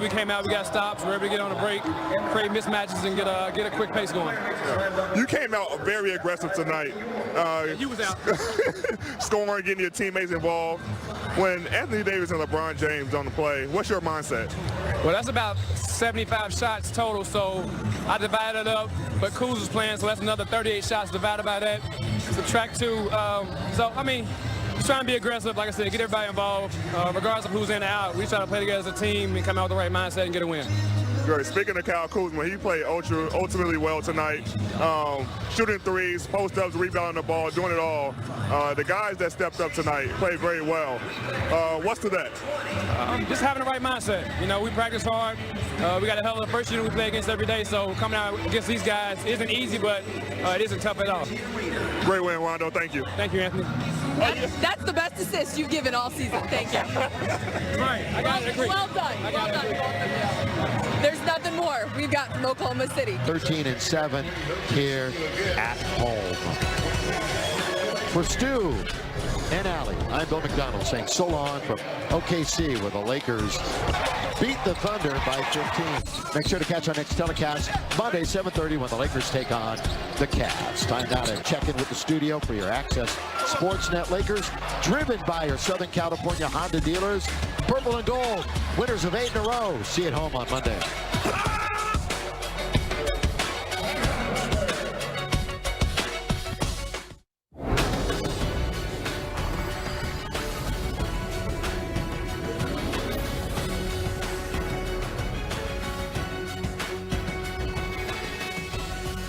we came out, we got stops, we were able to get on a break, create mismatches, and get a quick pace going. You came out very aggressive tonight. You was out. Scoring, getting your teammates involved. When Anthony Davis and LeBron James on the play, what's your mindset? Well, that's about 75 shots total, so I divided it up. But Kuz was playing, so that's another 38 shots divided by that. Subtract 2. So, I mean, just trying to be aggressive, like I said, get everybody involved. Regardless of who's in and out, we try to play together as a team and come out with the right mindset and get a win. Great. Speaking of Kyle Kuzma, he played ultimately well tonight. Shooting threes, post-ups, rebounding the ball, doing it all. The guys that stepped up tonight played very well. What's to that? Just having the right mindset. You know, we practice hard. We got a hell of a first unit we play against every day, so coming out against these guys isn't easy, but it isn't tough at all. Great win, Rondo. Thank you. Thank you, Anthony. That's the best assist you've given all season. Thank you. Right. I got to agree. Well done. Well done. There's nothing more we've got from Oklahoma City. 13-7 here at home. For Stu and Allie, I'm Bill McDonald saying so long from OKC, where the Lakers beat the Thunder by 15. Make sure to catch our next telecast Monday, 7:30, when the Lakers take on the Cavs. Time now to check in with the studio for your Access Sportsnet Lakers, driven by your Southern California Honda dealers. Purple and gold, winners of 8 in a row. See you at home on Monday.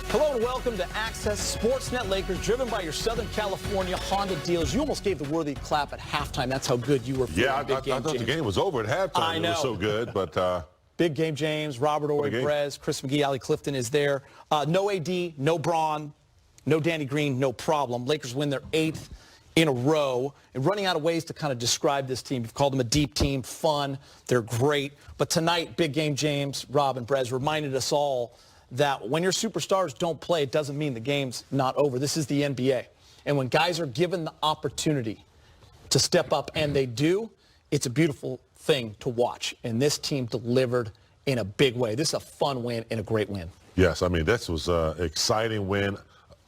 Hello and welcome to Access Sportsnet Lakers, driven by your Southern California Honda dealers. You almost gave the worthy clap at halftime. That's how good you were. Yeah, I thought the game was over at halftime. I know. It was so good, but Big game, James, Robert Ory, Perez, Chris McGee, Ali Clifton is there. No AD, no Braun, no Danny Green, no problem. Lakers win their 8th in a row. And running out of ways to kind of describe this team. You've called them a deep team, fun, they're great. But tonight, big game, James, Rob, and Perez reminded us all that when your superstars don't play, it doesn't mean the game's not over. This is the NBA. And when guys are given the opportunity to step up, and they do, it's a beautiful thing to watch. And this team delivered in a big way. This is a fun win and a great win. yes, I mean, this was an exciting win,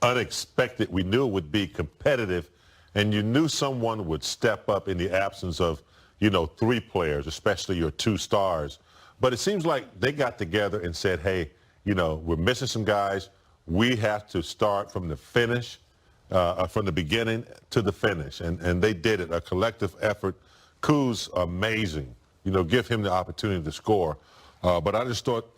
unexpected. We knew it would be competitive, and you knew someone would step up in the absence of, 3 players, especially your 2 stars. But it seems like they got together and said, hey, we're missing some guys. We have to start from the finish, from the beginning to the finish. And they did it, a collective effort. Kuz, amazing. Give him the opportunity to score. But I just thought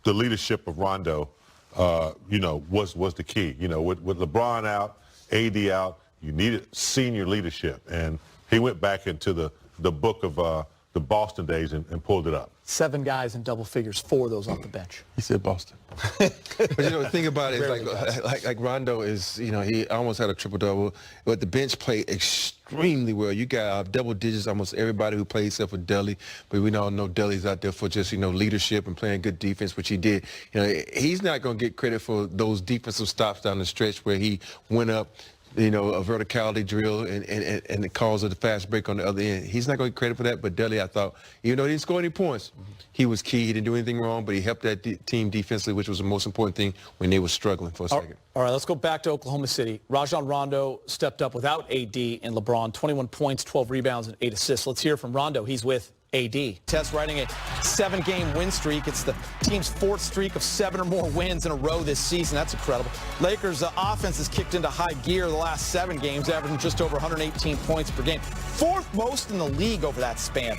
the leadership of Rondo, was the key. With LeBron out, AD out, you needed senior leadership. And he went back into the book of the Boston days and pulled it up. 7 guys in double figures, 4 of those off the bench. He said Boston. But the thing about it is like Rondo is, he almost had a triple-double, but the bench played extremely well. You got double digits, almost everybody who played except for Dudley, but we all know Dudley's out there for just, leadership and playing good defense, which he did. He's not going to get credit for those defensive stops down the stretch where he went up, a verticality drill and the cause of the fast break on the other end. He's not going to get credit for that, but Dudley, I thought, even though he didn't score any points, he was key. He didn't do anything wrong, but he helped that team defensively, which was the most important thing when they were struggling for a second. All right, let's go back to Oklahoma City. Rajon Rondo stepped up without AD and LeBron, 21 points, 12 rebounds, and 8 assists. Let's hear from Rondo. He's with AD. Tess riding a 7-game win streak. It's the team's 4th streak of 7 or more wins in a row this season. That's incredible. Lakers' offense has kicked into high gear the last 7 games, averaging just over 118 points per game. 4th most in the league over that span.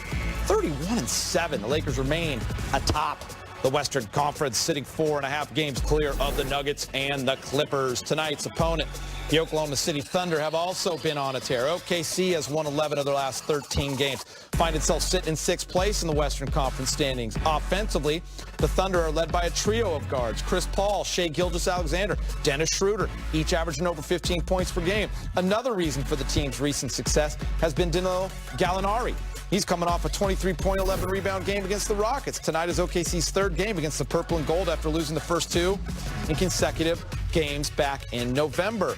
31-7. The Lakers remain atop the Western Conference, sitting 4.5 games clear of the Nuggets and the Clippers. Tonight's opponent, the Oklahoma City Thunder, have also been on a tear. OKC has won 11 of their last 13 games. Find itself sitting in 6th place in the Western Conference standings. Offensively, the Thunder are led by a trio of guards: Chris Paul, Shai Gilgeous-Alexander, Dennis Schroeder, each averaging over 15 points per game. Another reason for the team's recent success has been Danilo Gallinari. He's coming off a 23-point, 11-rebound game against the Rockets. Tonight is OKC's 3rd game against the Purple and Gold after losing the first 2 in consecutive games back in November.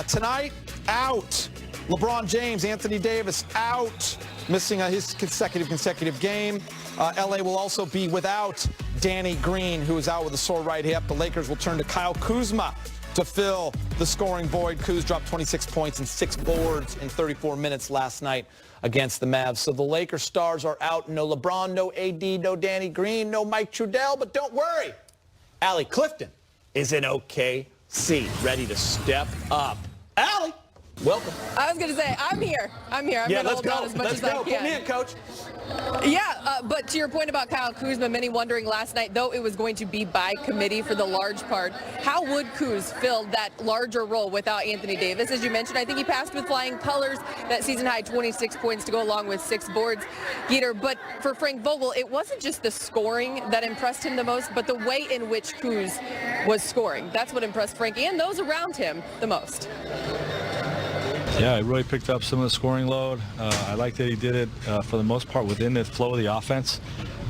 Tonight, out. LeBron James, Anthony Davis, out. missing his consecutive game. LA will also be without Danny Green, who is out with a sore right hip. The Lakers will turn to Kyle Kuzma to fill the scoring void. Kuz dropped 26 points and 6 boards in 34 minutes last night against the Mavs. So the Lakers stars are out. No LeBron, no AD, no Danny Green, no Mike Trudell. But don't worry. Allie Clifton is in OKC, ready to step up. Allie, welcome. I was going to say, I'm here. I'm going to hold on as much as I can. Put me in, coach. Yeah, but to your point about Kyle Kuzma, many wondering last night, though it was going to be by committee for the large part, how would Kuz fill that larger role without Anthony Davis? As you mentioned, I think he passed with flying colors, that season-high 26 points to go along with 6 boards, Geeter. But for Frank Vogel, it wasn't just the scoring that impressed him the most, but the way in which Kuz was scoring. That's what impressed Frank and those around him the most. Yeah, he really picked up some of the scoring load. I like that he did it for the most part within the flow of the offense.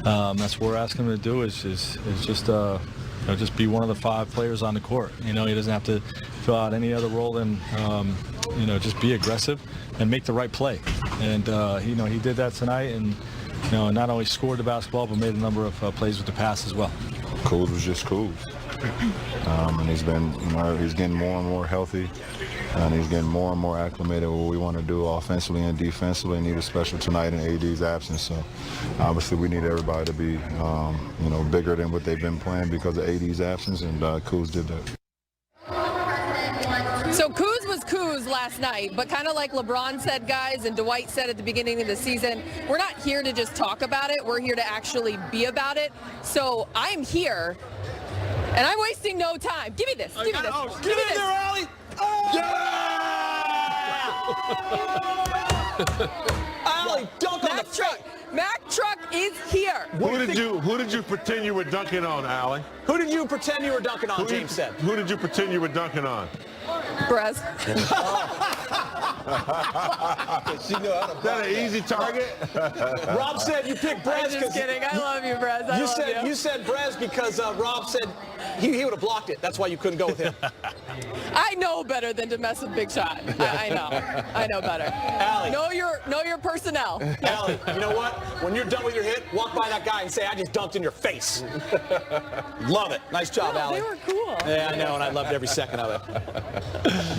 That's what we're asking him to do is just be one of the 5 players on the court. He doesn't have to fill out any other role than just be aggressive and make the right play. And he did that tonight, and not only scored the basketball but made a number of plays with the pass as well. Kuz was just Kuz. And he's getting more and more healthy, and he's getting more and more acclimated with what we want to do offensively and defensively. Need a special tonight in AD's absence, so obviously we need everybody to be bigger than what they've been playing because of AD's absence, and Kuz did that. So Kuz was Kuz last night, but kind of like LeBron said, guys, and Dwight said at the beginning of the season, we're not here to just talk about it, we're here to actually be about it. So I'm here, and I'm wasting no time. Give me this, give me this. Oh, give me this. There, Allie. Oh! Yeah! Allie, dunk on the truck. Mack Truck is here. Who did you pretend you were dunking on, Allie? Who did you pretend you were dunking on, James said? Who did you pretend you were dunking on? Brez. Is that an easy target? Rob said you picked Brez. I'm just kidding. I love you, Brez. You said Brez because Rob said he would have blocked it. That's why you couldn't go with him. I know better than to mess with Big Shot. I know better. Allie. Know your personnel. Allie, you know what? When you're done with your hit, walk by that guy and say, I just dunked in your face. Love it. Nice job, Allie. They were cool. Yeah, I know, and I loved every second of it.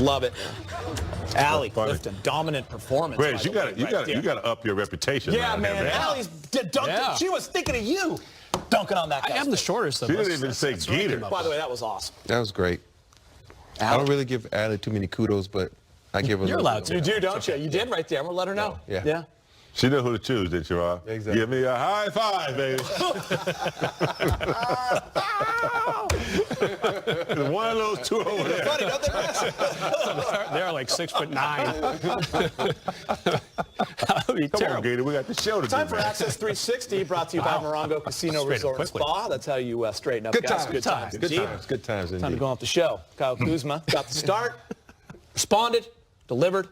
Love it. Allie Clifton, dominant performance. Reg, you got to up your reputation. Yeah, man. Allie's dunked. Yeah. She was thinking of you dunking on that guy. I am the shortest of She us. didn't even say Geeter. By the way, that was awesome. That was great. I don't really give Allie too many kudos, but I give her. You're allowed to. You do, don't you? You did right there. I'm gonna let her know. Yeah. She knew who to choose, didn't you, Rob? Exactly. Give me a high five, baby. One of those two over there. Funny, don't they, Russ? They're like 6'9". That would be Come terrible. on, Gator. We got the show to Time do. for Access 360, brought to you by Morongo Casino Straight Resort up and quickly. Spa. That's how you straighten up, Good guys. times. Good times. Good Indeed. times. Good times indeed. Time to go off the show. Kyle Kuzma got the start, responded, delivered.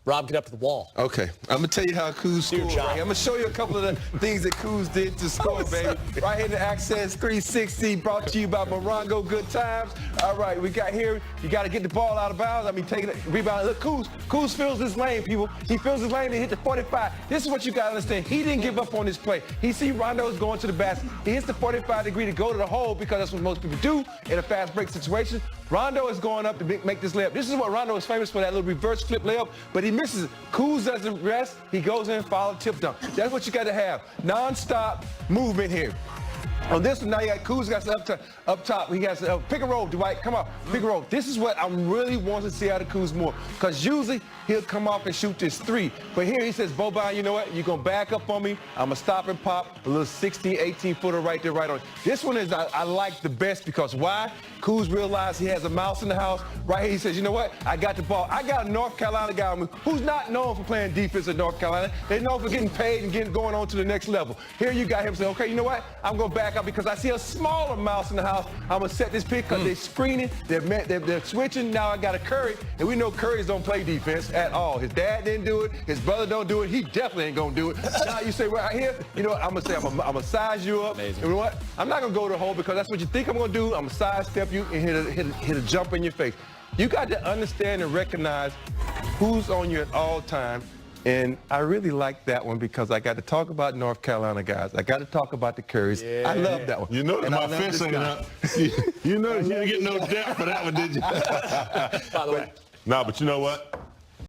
Rob, get up to the wall. Okay, I'm gonna tell you how Kuz scored. Right job. here. I'm gonna show you a couple of the things that Kuz did to score, baby. Right here in the Access 360, brought to you by Morongo. Good times. All right, we got here. You got to get the ball out of bounds. I mean, taking it, rebound. Look, Kuz fills his lane, people. He fills his lane and hit the 45. This is what you got to understand. He didn't give up on this play. He see Rondo's going to the basket. He hits the 45 degree to go to the hole because that's what most people do in a fast break situation. Rondo is going up to make this layup. This is what Rondo is famous for, that little reverse flip layup, but he misses it. Kuz doesn't rest. He goes in and follows tip dunk. That's what you got to have. Non-stop movement here. On this one, now you got Kuz got up top. He has pick and roll, Dwight. Come on, pick and roll. This is what I really want to see out of Kuz more, because usually he'll come off and shoot this 3. But here he says, Boban, you know what? You're going to back up on me. I'm going to stop and pop a little 16, 18-footer right there, right on. This one is I like the best because why? Kuz realized he has a mouse in the house. Right here, he says, you know what? I got the ball. I got a North Carolina guy on me who's not known for playing defense at North Carolina. They're known for getting paid and going on to the next level. Here you got him saying, okay, you know what? I'm going to back up because I see a smaller mouse in the house. I'm going to set this pick because they're screening. They're switching. Now I got a Curry, and we know Currys don't play defense at all. His dad didn't do it. His brother don't do it. He definitely ain't going to do it. Now you say, right here, you know what? I'm going to say, I'm going to size you up. Amazing. And you know what? I'm not going to go to the hole because that's what you think I'm going to do. I'm going to sidestep you and hit a jump in your face. You got to understand and recognize who's on you at all time. And I really like that one because I got to talk about North Carolina guys. I got to talk about the Currys. Yeah. I love that one. You know And my I love fence this ain't guy. up. You know you didn't get no depth for that one, did you? By the way. No, but you know what?